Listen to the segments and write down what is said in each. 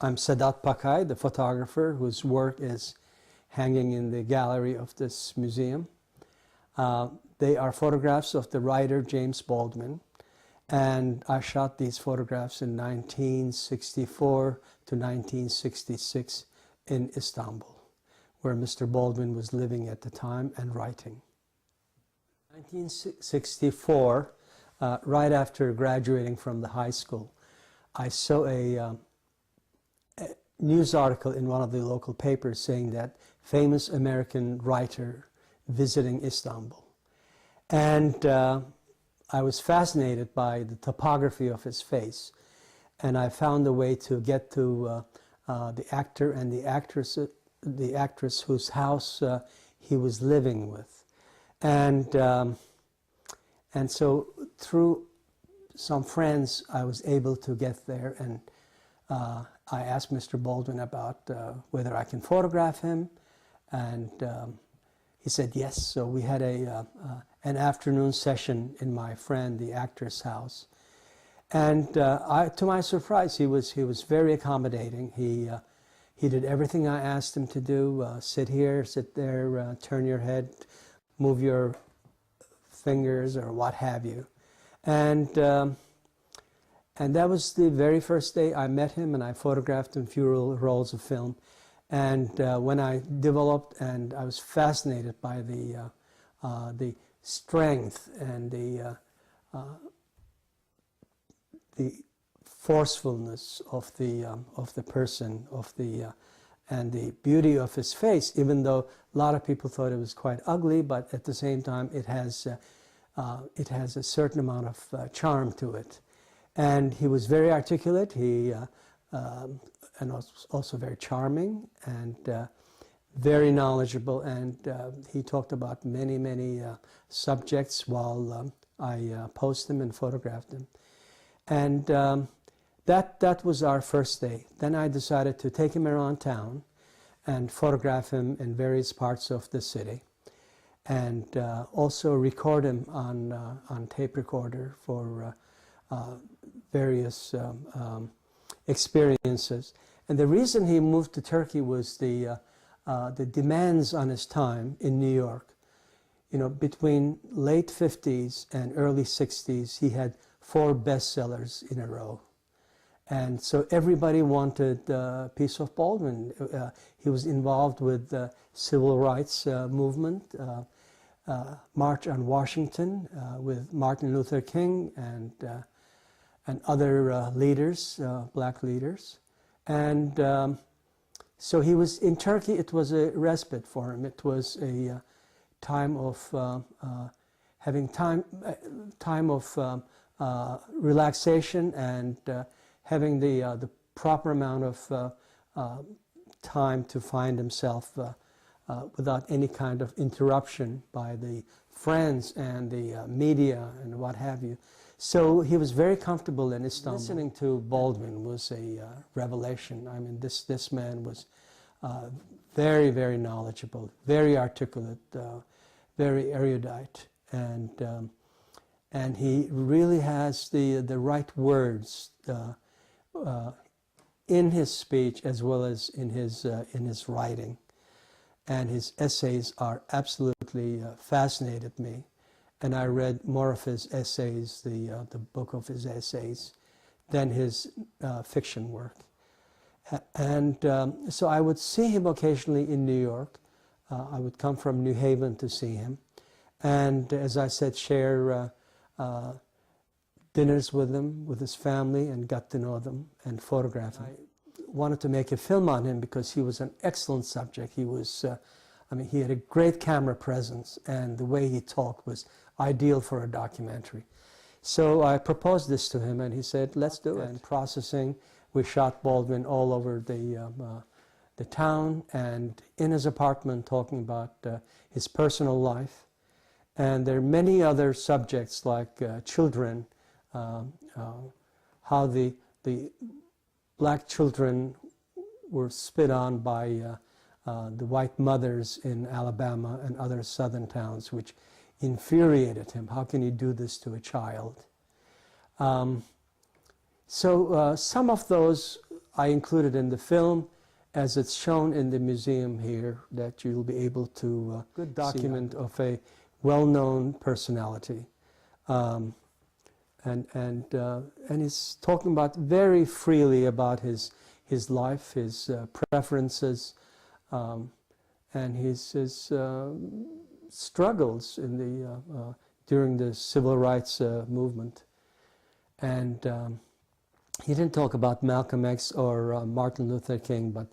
I'm Sedat Pakay, the photographer whose work is hanging in the gallery of this museum. They are photographs of the writer James Baldwin, and I shot these photographs in 1964 to 1966 in Istanbul, where Mr. Baldwin was living at the time and writing. 1964, right after graduating from the high school, I saw a news article in one of the local papers saying that famous American writer visiting Istanbul. And I was fascinated by the topography of his face, and I found a way to get to the actor and the actress whose house he was living with. And so through some friends, I was able to get there, and I asked Mr. Baldwin about whether I can photograph him, and he said yes. So we had an afternoon session in my friend, the actor's house, and to my surprise, he was very accommodating. He did everything I asked him to do: sit here, sit there, turn your head, move your fingers, or what have you, and that was the very first day I met him, and I photographed him a few rolls of film. And when I developed, and I was fascinated by the strength and the forcefulness of the person, and the beauty of his face, even though a lot of people thought it was quite ugly, but at the same time it has a certain amount of charm to it. And he was very articulate, and also very charming, and very knowledgeable, and he talked about many subjects while I posed him and photographed him. And that was our first day. Then I decided to take him around town and photograph him in various parts of the city, and also record him on tape recorder for various experiences. And the reason he moved to Turkey was the demands on his time in New York. You know, between late 50s and early 60s, he had 4 bestsellers in a row. And so everybody wanted a piece of Baldwin. He was involved with the civil rights movement, March on Washington with Martin Luther King and other leaders, black leaders. And so he was in Turkey. It was a respite for him. It was a time of having time of relaxation, and having the proper amount of time to find himself without any kind of interruption by the friends and the media and what have you. So he was very comfortable in Istanbul. Listening to Baldwin was a revelation. I mean, this man was very knowledgeable, very articulate, very erudite, and he really has the right words in his speech as well as in his writing. And his essays are absolutely fascinated me. And I read more of his essays, the book of his essays, than his fiction work. And so I would see him occasionally in New York. I would come from New Haven to see him. And as I said, share dinners with him, with his family, and got to know them and photograph him. I wanted to make a film on him because he was an excellent subject. He was, I mean, he had a great camera presence, and the way he talked was ideal for a documentary. So I proposed this to him, and he said, let's do it. And processing, we shot Baldwin all over the town and in his apartment, talking about his personal life. And there are many other subjects like children, how the black children were spit on by the white mothers in Alabama and other southern towns, which infuriated him. How can you do this to a child? So some of those I included in the film as it's shown in the museum here, that you'll be able to good document of a well-known personality. And he's talking about very freely about his life, his preferences, and his struggles in the during the civil rights movement. And he didn't talk about Malcolm X or Martin Luther King, but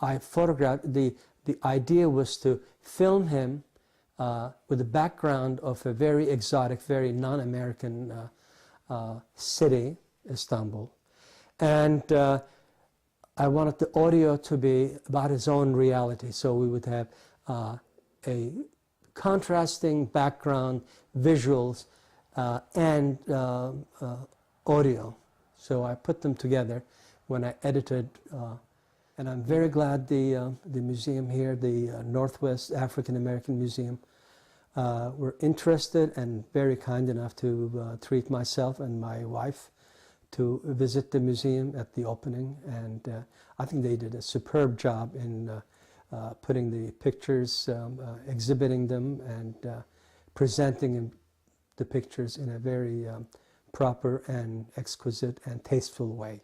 I photographed, the idea was to film him with the background of a very exotic, very non-American city, Istanbul. And I wanted the audio to be about his own reality, so we would have a contrasting background, visuals, and audio. So I put them together when I edited, and I'm very glad the museum here, the Northwest African American Museum, were interested and very kind enough to treat myself and my wife to visit the museum at the opening, and I think they did a superb job in putting the pictures, exhibiting them, and presenting the pictures in a very proper and exquisite and tasteful way.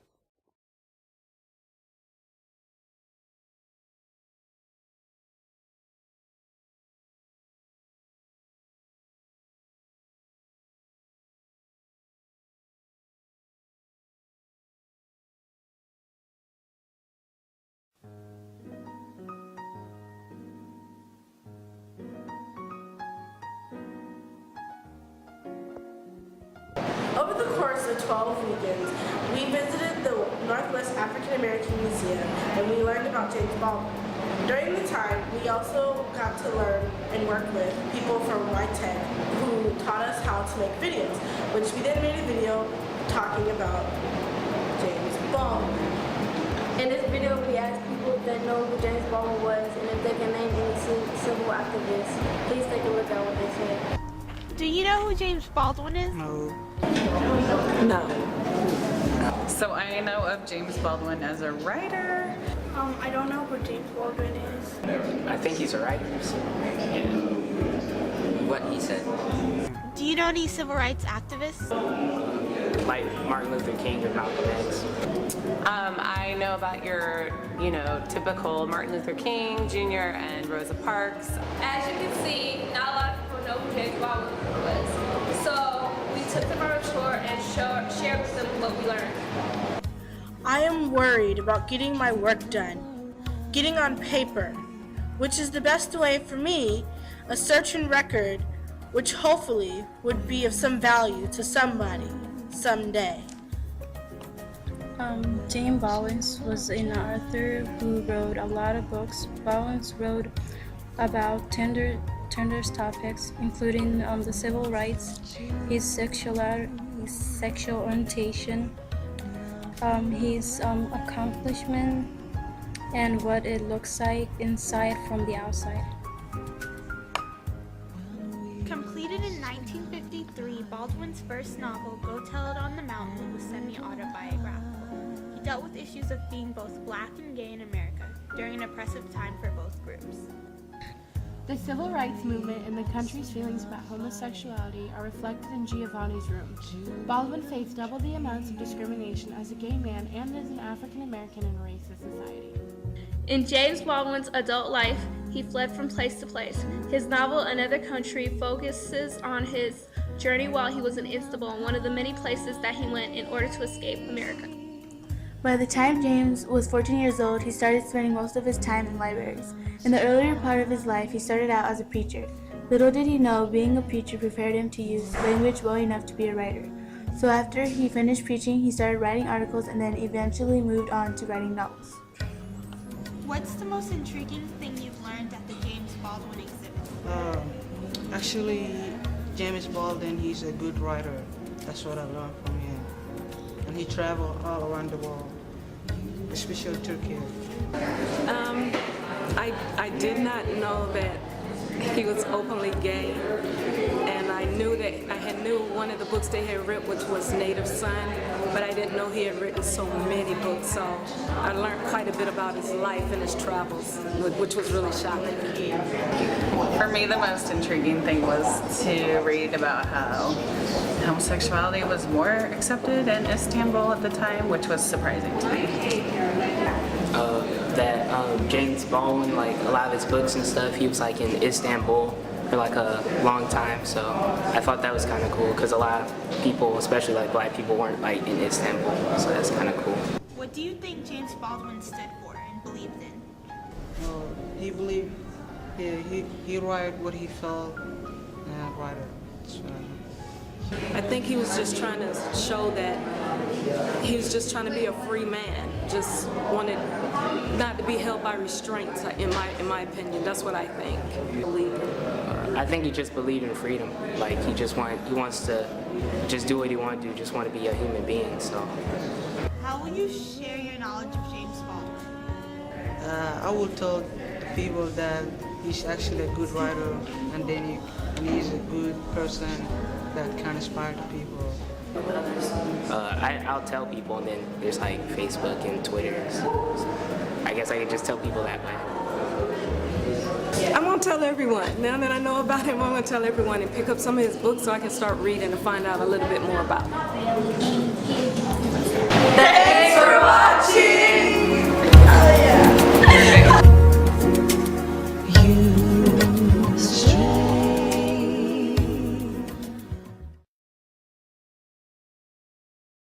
Over the course of 12 weekends, we visited the Northwest African American Museum and we learned about James Baldwin. During the time, we also got to learn and work with people from White Tech who taught us how to make videos, which we then made a video talking about James Baldwin. In this video, we asked people that know who James Baldwin was and if they can name any civil activists. Please take a look at what they said. Do you know who James Baldwin is? No. So I know of James Baldwin as a writer. I don't know who James Baldwin is. I think he's a writer. Yeah. What he said. Do you know any civil rights activists? Like Martin Luther King or Malcolm X. I know about your, typical Martin Luther King Jr. and Rosa Parks. As you can see, not a lot of people know who James Baldwin was. So we took them on a tour and shared with them what we learned. I am worried about getting my work done, getting on paper, which is the best way for me, a search and record, which hopefully would be of some value to somebody someday. James Baldwin was an author who wrote a lot of books. Baldwin wrote about tender topics, including the civil rights, his sexual orientation, his accomplishment, and what it looks like inside from the outside. Completed in 1953, Baldwin's first novel, Go Tell It on the Mountain, was semi-autobiographical. He dealt with issues of being both black and gay in America during an oppressive time for both groups. The civil rights movement and the country's feelings about homosexuality are reflected in Giovanni's room. Baldwin faced double the amounts of discrimination as a gay man and as an African American in a racist society. In James Baldwin's adult life, he fled from place to place. His novel, Another Country, focuses on his journey while he was in Istanbul, one of the many places that he went in order to escape America. By the time James was 14 years old, he started spending most of his time in libraries. In the earlier part of his life, he started out as a preacher. Little did he know, being a preacher prepared him to use language well enough to be a writer. So after he finished preaching, he started writing articles and then eventually moved on to writing novels. What's the most intriguing thing you've learned at the James Baldwin exhibit? Actually, James Baldwin, he's a good writer. That's what I learned from him. And he traveled all around the world, especially Turkey. I did not know that he was openly gay, and I knew that I had knew one of the books they had written, which was Native Son, but I didn't know he had written so many books. So I learned quite a bit about his life and his travels, which was really shocking. For me, the most intriguing thing was to read about how homosexuality was more accepted in Istanbul at the time, which was surprising to me. That James Baldwin, like a lot of his books and stuff, he was like in Istanbul for like a long time, so I thought that was kind of cool because a lot of people, especially like black people, weren't like in Istanbul, so that's kind of cool. What do you think James Baldwin stood for and believed in? He believed, he wrote what he felt and write it. I think he was just trying to show that he was just trying to be a free man, just wanted not to be held by restraints, in my opinion. That's what I think. I think he just believed in freedom. Like he wants to just do what he wants to do, just want to be a human being. So. How will you share your knowledge of James Baldwin? I will tell the people that he's actually a good writer, and then he's a good person that can inspire the people. I'll tell people, and then there's like Facebook and Twitter. So I guess I could just tell people that way. I'm gonna tell everyone. Now that I know about him, I'm gonna tell everyone and pick up some of his books so I can start reading and find out a little bit more about him. Thanks for watching!